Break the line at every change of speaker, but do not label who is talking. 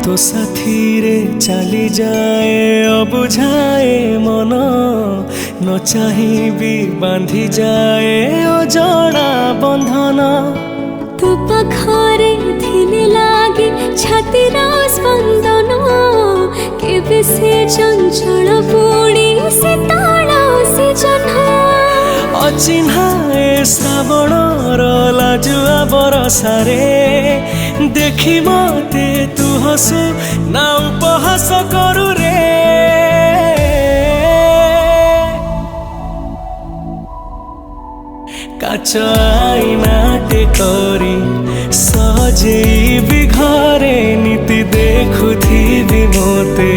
तो साथी रे चली जाए अबुझाए मन न चाही भी बांधी जाए अजड़ा बंधन।
तू पाखरे थिले लागे छातीर स्पंदन केबे से चंचल पुणी से ताड़ा से जन्म
अचिन्हाए श्रावणर लाजुआ बरसारे देखी मते तू हसु ना उपहास करू रे। काच आईनाटे करी सजेई भी घरे नीति देखुथी भी मोते।